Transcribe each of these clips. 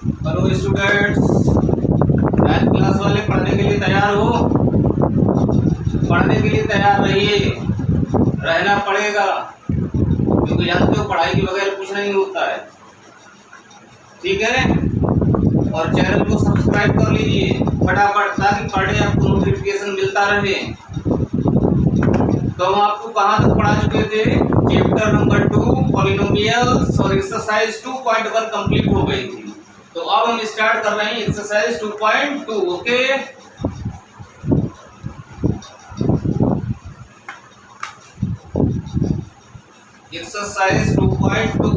Hello students, math class वाले पढ़ने के लिए तैयार हो? पढ़ने के लिए तैयार रहिए, रहना पड़ेगा क्योंकि जानते हो पढ़ाई के बगैर कुछ नहीं होता है। ठीक है, और चैनल को सब्सक्राइब कर लीजिए फटाफट ताकि पर डे आपको नोटिफिकेशन मिलता रहे। तो हम आपको कहाँ तक पढ़ा चुके थे? चैप्टर नंबर 2 पॉलिनोमियल्स और एक्सरसाइज 2.1 कंप्लीट हो गई थी। तो अब हम स्टार्ट कर रहे हैं एक्सरसाइज 2.2। ओके, एक्सरसाइज 2.2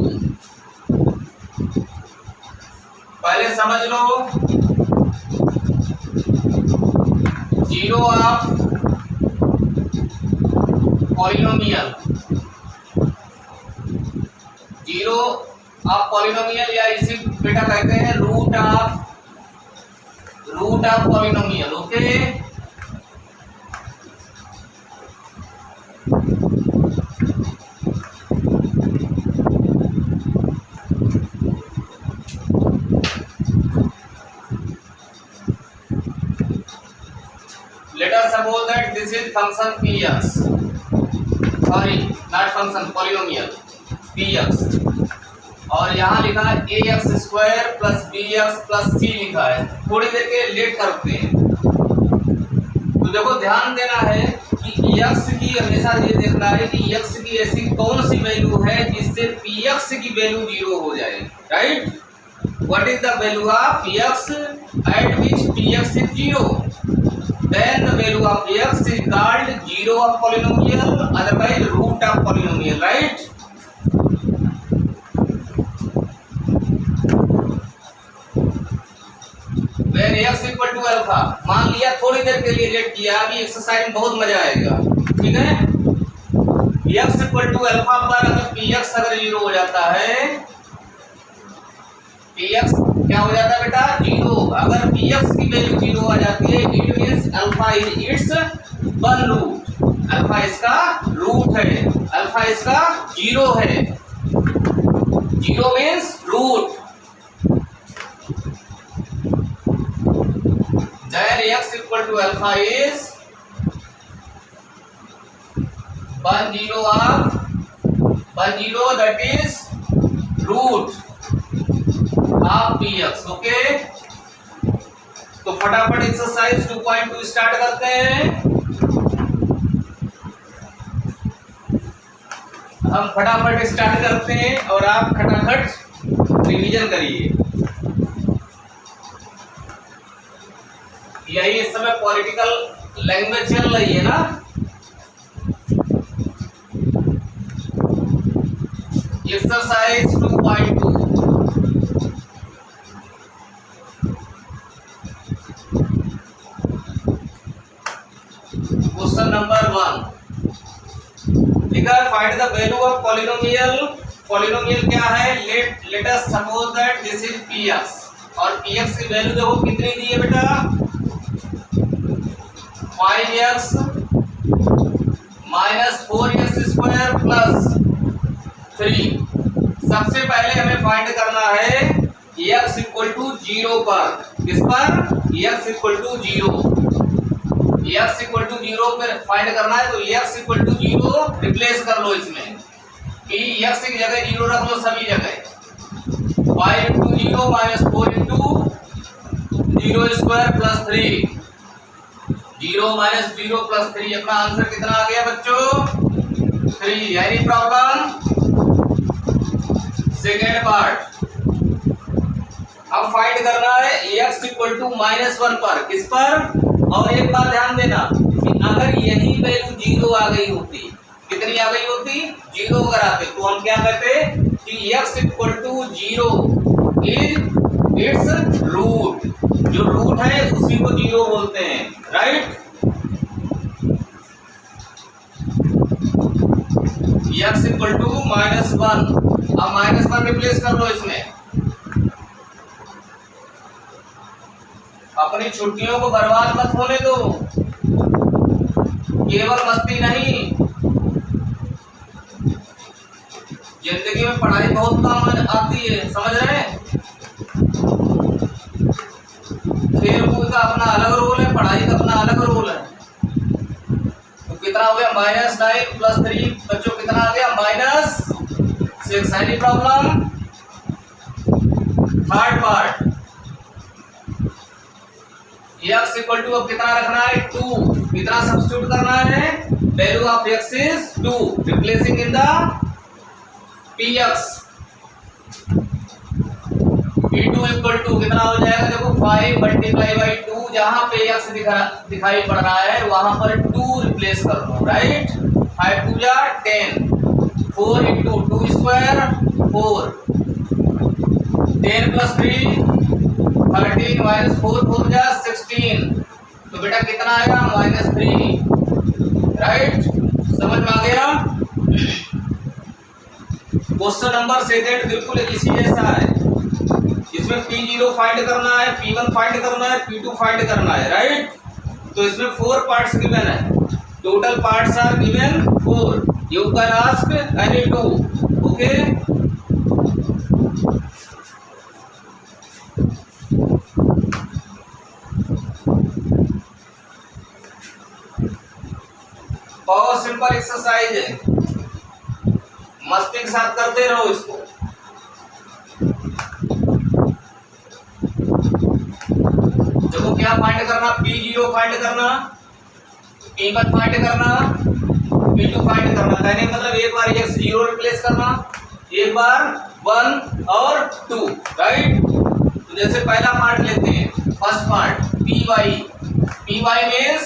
पहले समझ लो। Zero of polynomial, zero of polynomial या इसी बेटा कहते हैं root of polynomial. Okay, let us suppose that this is function px, sorry not function, polynomial px, और यहाँ लिखा है ax square plus bx plus c लिखा है। थोड़ी देर के लेट करते हैं। तो देखो ध्यान देना है कि x की हमेशा ये देखना है कि x की ऐसी कौन सी वैल्यू है जिससे px की वैल्यू 0 हो जाए। Right, what is the value of px eight which px is 0? Then the value of x is called zero of polynomial, otherwise root of polynomial. Right? When x equal to alpha, मान लिया थोड़ी देर के लिए late किया, अभी exercise में बहुत मजा आएगा। ठीक है, x equal to alpha पर अगर px अगर 0 हो जाता है, px क्या हो जाता है बेटा? 0। अगर px की वैल्यू 0 आ जाती है, it means alpha is its one root. Alpha इसका रूट है, अल्फा इसका 0 है। 0 means root. Then x equal to alpha is 10 that is root of px। Okay, तो फटाफट एक्सरसाइज 2.2 स्टार्ट करते हैं। हम फटाफट स्टार्ट करते हैं और आप खटाखट रिवीजन करिए। यही इस समय पॉलिटिकल लैंग्वेज चल रही है ना। एक्सरसाइज 2.2 क्वेश्चन नंबर 1 लिखा है find the value of polynomial. Polynomial क्या है? Let us suppose that this is px, और px की वैल्यू देखो कितनी दी है बेटा? 5x minus 4x square plus 3। सबसे पहले हमें फाइंड करना है x इक्वल टू 0 पर। किस पर? x equal to 0। x equal to 0 पर फाइंड करना है, तो x इक्वल टू 0 रिप्लेस कर लो इसमें कि x की जगह 0 रख लो सभी जगह। 5 into 0 minus 4 into 0 square plus 3। 0 minus 0 plus 3, अपना आंसर कितना आ गया बच्चों? 3। Any problem? सेकेंड पार्ट, अब फाइंड करना है x इक्वल टू -1 पर। किस पर? और एक बात ध्यान देना कि अगर यही वैल्यू 0 आ गई होती, कितनी आ गई होती? 0 अगर आते तो हम क्या कहते कि x equal to 0 is its root. जो रूट है उसी को 0 बोलते हैं। Right, x equal to -1। अब -1 रिप्लेस कर लो इसमें। अपनी छुट्टियों को बर्बाद मत होने दो, केवल मस्ती नहीं, जिंदगी में पढ़ाई बहुत काम आती है, समझ रहे हैं? खेल-कूद का अपना अलग रोल है, पढ़ाई का अपना अलग रोल है। तो कितना हो गया -9 + 3 बच्चों कितना आ गया -6। Any problem? Third part x equal to अब कितना रखना है 2। कितना सब्स्टिट्यूट करना है? Value of x is 2 replacing in the px। p2 equal to कितना हो जाएगा? देखो 5 × 2 जहां पे x दिखाई पड़ रहा है वहां पर 2 रिप्लेस कर दो, राइट। 5 2 जा 10, 4 × 2 स्क्वायर 4, 10 + 3 13 -4 4 जा 16। तो बेटा कितना आएगा -3, राइट। समझ में आ गया? क्वेश्चन नंबर सेकंड बिल्कुल इसी जैसा है। इसमें P0 फाइंड करना है, P1 फाइंड करना है, P2 फाइंड करना है, राइट। तो इसमें 4 पार्ट्स गिवन है, total parts are given 4। You can ask any 2, okay. बहुत सिंपल एक्सरसाइज है, मस्ती के साथ करते रहो इसको। देखो क्या फाइंड करना, P0 फाइंड करना, P1 फाइंड करना, P2 फाइंड करना। कहने का मतलब एक बार x 0 रिप्लेस करना, एक बार 1 और 2, राइट। तो जैसे पहला पार्ट लेते हैं, first part py means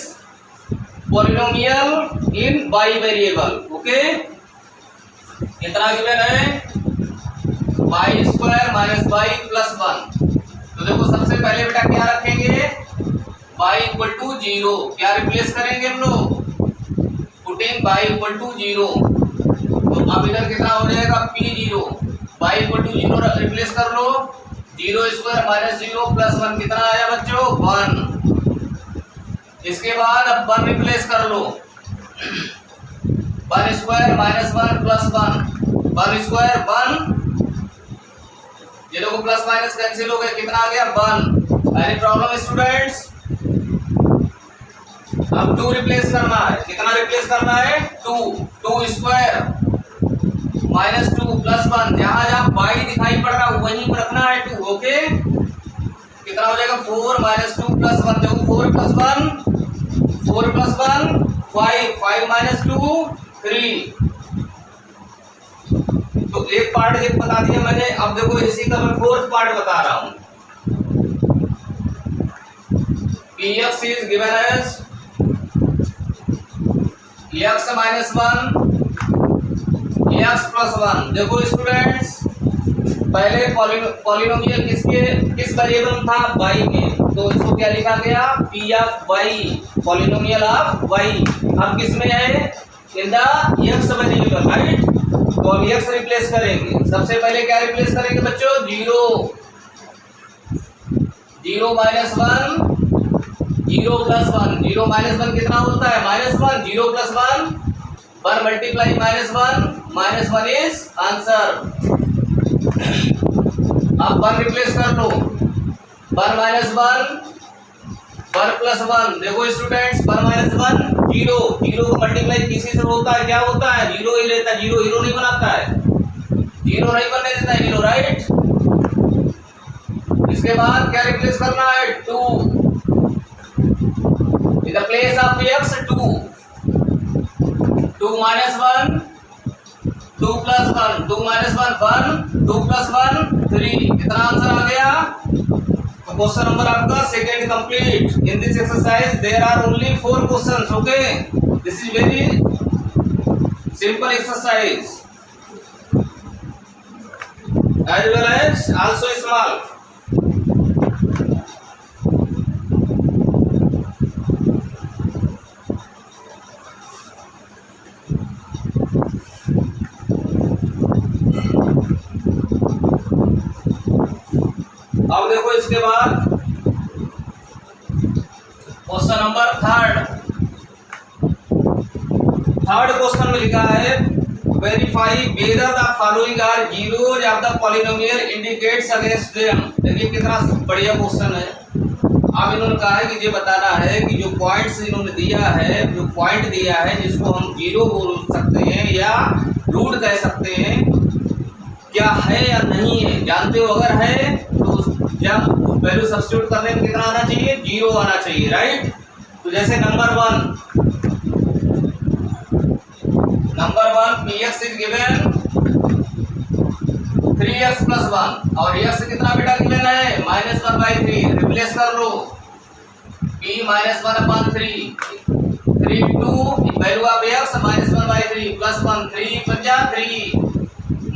polynomial इन y वेरिएबल, ओके। कितना गिवन है y² - y + 1। तो देखो सबसे पहले बेटा क्या रखेंगे y = 0। क्या रिप्लेस करेंगे हम लोग? Putting y = 0। तो अब इधर कितना हो जाएगा p0, y = 0 रिप्लेस कर लो, 0² - 0 + 1 कितना आया बच्चों 1। इसके बाद अब 1 रिप्लेस कर लो, 1² - 1 + 1, 1² 1। ये लोग प्लस माइनस कैंसिल हो गए, कितना आ गया 1। Any problem students? अब 2 रिप्लेस करना है, कितना रिप्लेस करना है 2, 2² - 2 + 1। जहां जहां y दिखाई पड़ रहा है वहीं पर रखना है 2, ओके। कितना हो जाएगा 4 - 2 + 1। देखो 4 + 1 4 + 1 5, 5 - 2 3। तो एक पार्ट एक बता दिया मैंने, अब देखो इसी का मैं फोर्थ पार्ट बता रहा हूं। Px is given as x - 1 x + 1। देखो स्टूडेंट्स, पहले पॉलिनोमियल किस वेरिएबल था y में, तो इसको क्या लिखा गया P(y), पॉलिनोमियल ऑफ y। अब किस में है in the x variable, right. तो अब x रिप्लेस करेंगे, सबसे पहले क्या रिप्लेस करेंगे बच्चों 0 0 - 1 0 + 1। 0 - 1 कितना होता है -1, 0 + 1 1 × -1 -1 इज आंसर। अब 1 रिप्लेस कर लो, 1 - 1 1 + 1। देखो स्टूडेंट्स 1 - 1 0, 0 को मल्टीप्लाई किसी से होता है, क्या होता है 0 ही रहता है, 0 0 नहीं बनाता है, 0 नहीं बनने देता है 0, राइट। इसके बाद क्या रिप्लेस करना है 2 in the place of x 2, 2 - 1 2 + 1 2 - 1 1 2 + 1 3। कितना आंसर आ गया? क्वेश्चन नंबर आपका second complete. In this exercise there are only 4 questions, okay. This is very simple exercise as well as also small। अब देखो इसके बाद क्वेश्चन नंबर थर्ड क्वेश्चन में लिखा है verify whether the following are zeros of the polynomial indicates against them. देखिए कितना बढ़िया क्वेश्चन है। अब इन्होंने कहा है कि ये बताना है कि जो पॉइंट्स इन्होंने दिया है, जो पॉइंट दिया है जिसको हम जीरो बोल सकते हैं या रूट कह सकते हैं, क्या है या नहीं है। जानते हो अगर है तो जब वैल्यू सब्स्टिट्यूट करने में कितना आना चाहिए, जीरो आना चाहिए, राइट। तो जैसे number one P x is given 3x + 1 और x कितना बेटा गिवन है -1/3। रिप्लेस कर लो p -1/3 3 2 वैल्यू ऑफ x -1/3 + 1 3 पंजा 3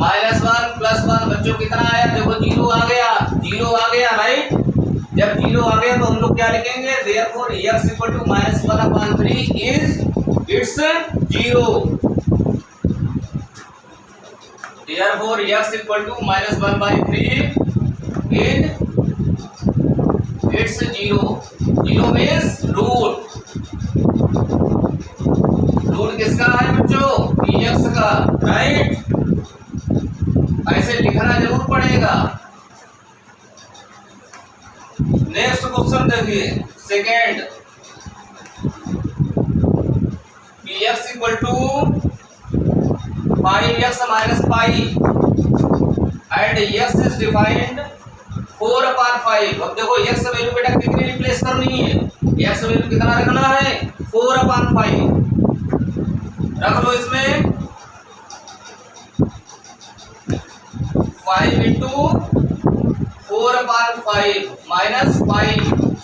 -1 + 1 बच्चों कितना आया, देखो जीरो आ गया राइट। जब जीरो आ गया तो हम लोग क्या लिखेंगे, therefore x = -1/3 is its zero. Therefore, x equal to -1/3 is it's zero. Zero means root. Root किसका है बच्चों, px का, राइट। ऐसे लिखना जरूर पड़ेगा। नेक्स्ट क्वेश्चन देखिए second, px equal to 5x minus pi and x is defined 4/5। अब देखो x वैल्यू बेटा कितनी रिप्लेस करनी है, x वैल्यू कितना रखना है 4/5 रख लो। इसमें 5 × 4/5 माइनस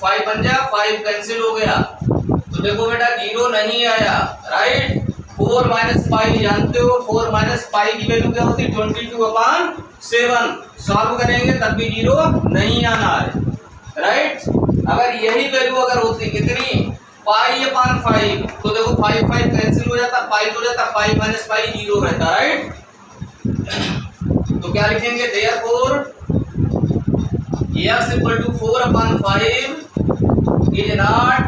5 बन जा 5 कैंसिल हो गया। तो देखो बेटा जीरो नहीं आया, राइट। 4 - पाई जानते हो, 4 - पाई की वैल्यू क्या होती है 22/7। सॉल्व करेंगे तब भी जीरो नहीं आना है, राइट। अगर यही वैल्यू अगर होती कितनी π/5 तो देखो 5 कैंसिल हो जाता, पाई हो जाता, 5 - पाई जीरो रहता, राइट। तो क्या लिखेंगे, therefore x = 4/5 is not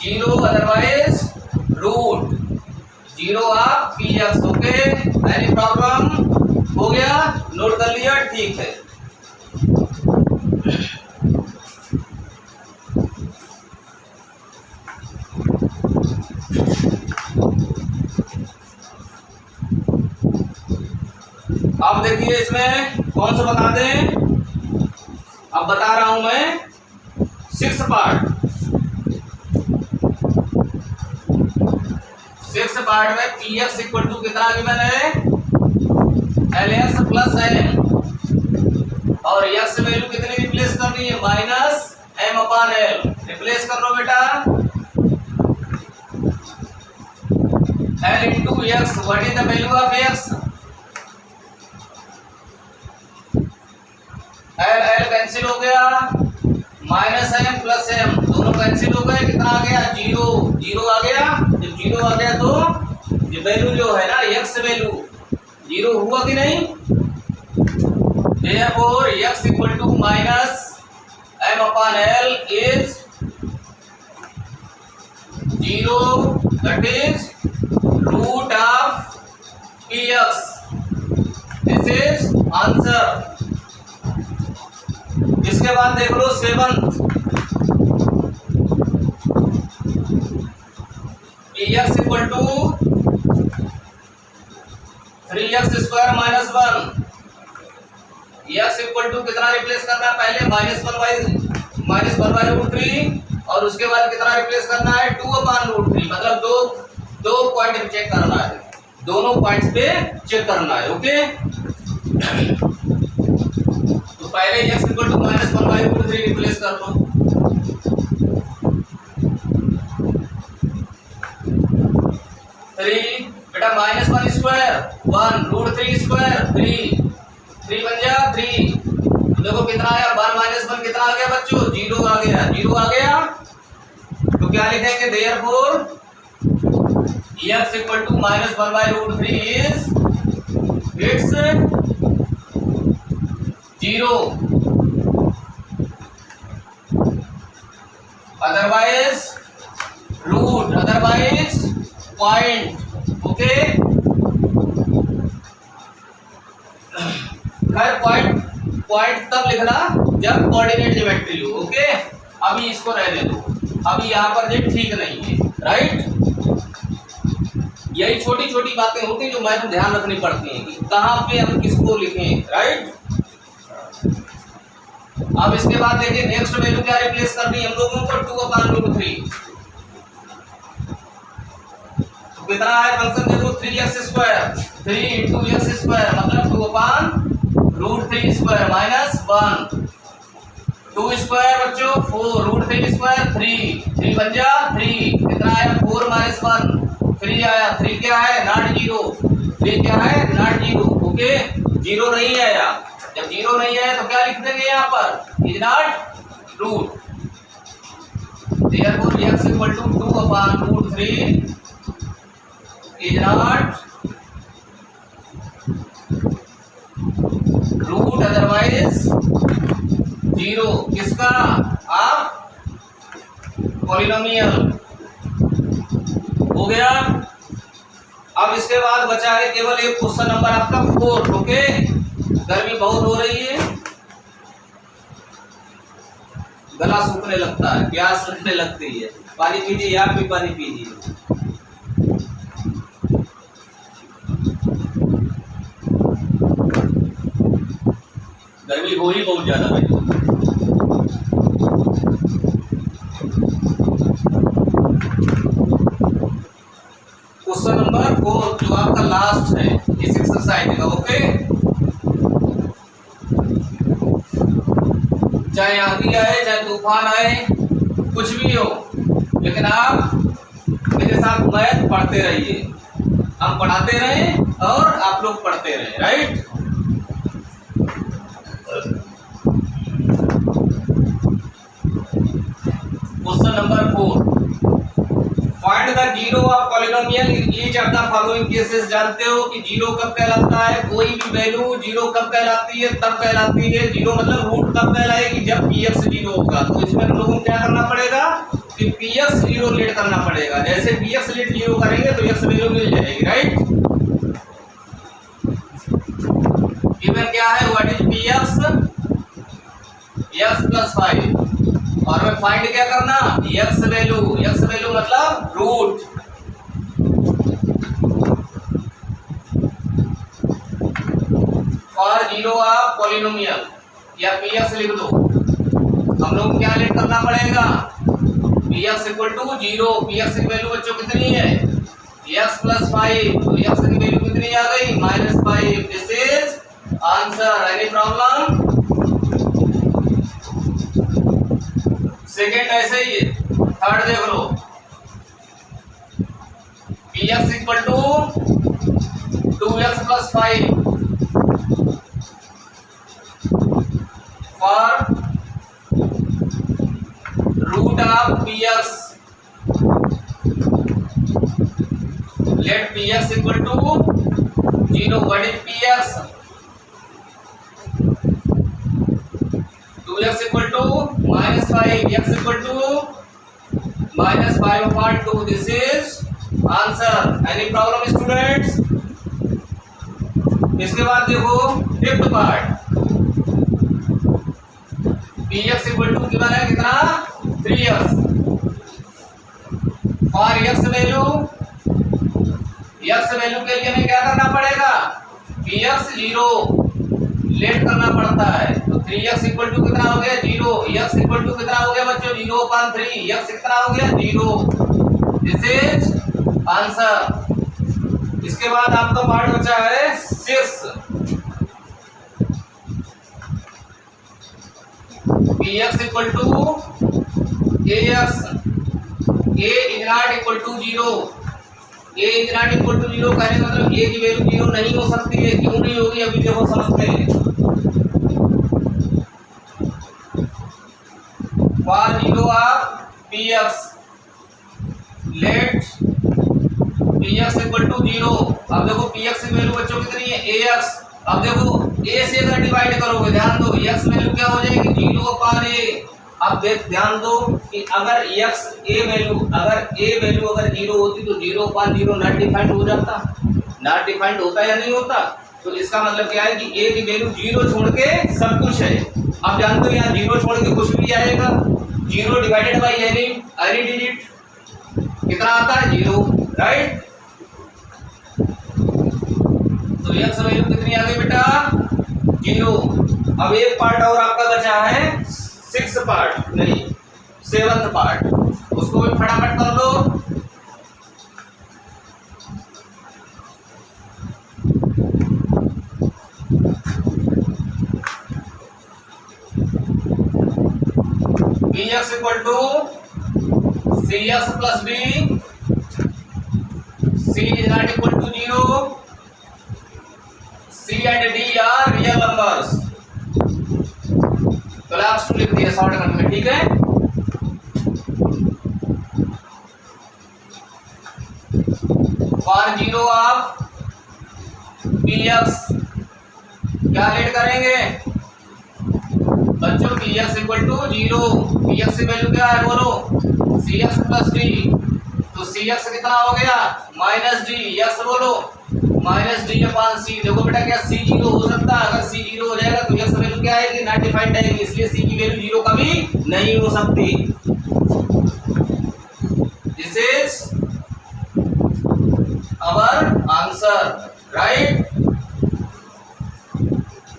zero otherwise root zero of px। Okay, any problem, हो गया, नोट कर लिया, ठीक है। अब देखिए इसमें कौन सा बता दें, अब बता रहा हूं मैं 6th पार्ट। 6th पार्ट में px = कितना गिवन है lx + m और x वैल्यू कितनी रिप्लेस करनी है -m/l। रिप्लेस कर लो बेटा, l × x, what is the value of x, l cancel हो गया, -m + m दोनों कैंसिल हो गए, कितना आ गया जीरो आ गया। जब जीरो आ गया तो ये वैल्यू जो है ना x वैल्यू जीरो हुआ कि नहीं। Therefore x = -m/l is zero, that is root of px। This is answer। इसके बाद देख लो 7th, px = 3x² - 1। x = कितना रिप्लेस करना है, पहले -1/√3 और उसके बाद कितना रिप्लेस करना है 2/√3। मतलब दो पॉइंट चेक करना है, दोनों पॉइंट्स पे चेक करना है, ओके। तो पहले x = -1/√3 रिप्लेस कर लो, बेटा -1² 1 √3² 3 बन गया 3। देखो कितना आया 1 - 1 कितना आ गया बच्चों, जीरो आ गया। तो क्या लिखेंगे, therefore x = -1/√3 is its zero, otherwise root, otherwise point. Okay. खैर पॉइंट तब लिखना जब कोऑर्डिनेट ज्योमेट्री लो। ओके, अभी इसको रहने दो, अभी यहाँ पर ये ठीक नहीं है, राइट। यही छोटी छोटी बातें होती हैं जो मैडम ध्यान रखनी पड़ती हैं कि कहाँ पे हम किसको लिखें, राइट। अब इसके बाद देखिए नेक्स्ट वैल्यू क्या रिप्लेस करनी है हम लोगों को, 2/√3। तो कितना है फंक्शन देखो 3x² 3 × x² मतलब 2/√3² माइनस 1 2 स्क्वायर बच्चों 4 √3² 3 बन जा 3 कितना आया 4 - 1 3 आया 3 क्या है नॉट 0 3 क्या है नॉट 0। ओके, 0 नहीं आया, जब 0 नहीं आया तो क्या लिख देंगे यहाँ पर is not root, therefore x = 2/√3 is not root otherwise 0 किसका आप पॉलिनोमियल। हो गया। अब इसके बाद बचा है केवल एक क्वेश्चन नंबर आपका 4। ओके, गर्मी बहुत हो रही है, गला सूखने लगता है, प्यास लगने लगती है, पानी पीजिए, आप भी पानी पीजिए। गर्मी हो ही बहुत ज्यादा है। क्वेश्चन नंबर 4 जो आपका लास्ट है इस एक्सरसाइज का। ओके, चाहे आंधी आए चाहे तूफान आए कुछ भी हो, लेकिन आप मेरे साथ मैथ पढ़ते रहिए, हम पढ़ाते रहें और आप लोग पढ़ते रहें, right. Question number 4, find the zero of polynomial in each of the following cases. जानते हो कि जीरो कब कहलाता है, कोई भी वैल्यू जीरो कब कहलाती है, तब कहलाती है जीरो मतलब रूट कब कहलाएगी जब px 0 होगा। तो इसमें हम लोगों को क्या करना पड़ेगा कि px 0 लेट करना पड़ेगा। जैसे px लेट 0 करेंगे तो x वैल्यू मिल जाएगी, राइट। गिवन क्या है व्हाट इज px x + 5 और मैं फाइंड क्या करना x वैल्यू मतलब root. For zero of polynomial या px लिख दो, हम लोग क्या लेट करना पड़ेगा px = 0। px की वैल्यू बच्चों कितनी है x + 5, तो x की वैल्यू कितनी आ गई -5। This is answer. Any problem? Second ऐसे ही है, थर्ड देख लो px = 2x + 5 for root of px let px = 0। What is px 2x = -5 x = -5/2। This is answer. Any problem students? इसके बाद देखो फिफ्थ पार्ट, px = कितना 3x और x वैल्यू के लिए हमें क्या करना पड़ेगा px 0 लेट करना पड़ता है। तो 3x = कितना हो गया 0, x = कितना हो गया बच्चों 0/3, x कितना हो गया 0। This is answer. इसके बाद आपका पार्ट बचा है 6, px = ax a is not equal to 0। a is not equal to 0 कहने का मतलब a की वैल्यू 0 नहीं हो सकती है। क्यों नहीं होगी अभी देखो समझते हैं। For zero of px let px = 0। अब देखो px की वैल्यू बच्चों कितनी है ax। अब देखो a से अगर डिवाइड करोगे ध्यान दो x वैल्यू क्या हो जाएगी 0/a। अब ध्यान दो कि अगर x a वैल्यू अगर 0 होती तो 0/0 नॉट डिफाइंड हो जाता, नॉट डिफाइंड होता या नहीं होता। तो इसका मतलब क्या है कि a की वैल्यू 0 छोड़ के सब कुछ है। अब जानते हो यहाँ 0 छोड़ के कुछ भी आएगा, 0 डिवाइडेड बाई एनी डिजिट कितना आता है 0, राइट। तो x वैल्यू कितनी आ गई बेटा 0। अब एक पार्ट और आपका बचा है 6th पार्ट नहीं 7th पार्ट, उसको भी फटाफट कर दो। bx equal to cx plus d, c is not equal to 0, c and d are real numbers. Class 2 लिख दिया शॉर्टकट में, ठीक है। फॉर 0 ऑफ px क्या लेट करेंगे बच्चों, px इक्वल टू 0, px की वैल्यू क्या है बोलो cx प्लस d, तो cx कितना हो गया माइनस d, x बोलो माइनस डी अपान सी। देखो बेटा क्या c 0 हो सकता है, अगर c 0 हो जाएगा तो x वैल्यू क्या आएगी नॉट डिफाइंड आएगी, इसलिए c की वैल्यू 0 कभी नहीं हो सकती। This is our answer, right.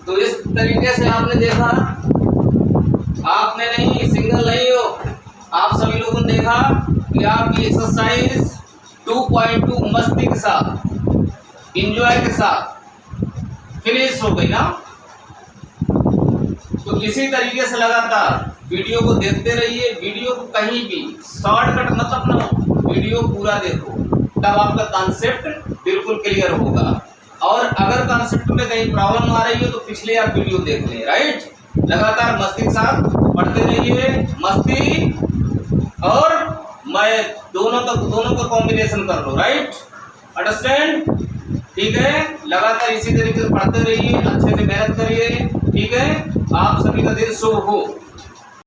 तो इस तरीके से आपने देखा, आपने नहीं सिंगल नहीं हो, आप सभी लोगों ने देखा कि आपकी एक्सरसाइज 2.2 मस्ती के साथ इंजॉय के साथ फिनिश हो गई ना। तो इसी तरीके से लगातार वीडियो को देखते रहिए, वीडियो को कहीं भी शॉर्टकट मत अपनाओ, वीडियो पूरा देखो, तब आपका कॉन्सेप्ट बिल्कुल क्लियर होगा। और अगर कॉन्सेप्ट में कहीं प्रॉब्लम आ रही हो तो पिछले आप वीडियो देख लें, राइट। लगातार मस्ती के साथ पढ़ते रहिए, मस्ती और मैं दोनों का कॉम्बिनेशन कर लो, राइट, अंडरस्टैंड, ठीक है। लगातार इसी तरीके से पढ़ते रहिए, अच्छे से मेहनत करिए, ठीक है। आप सभी का दिन शुभ हो।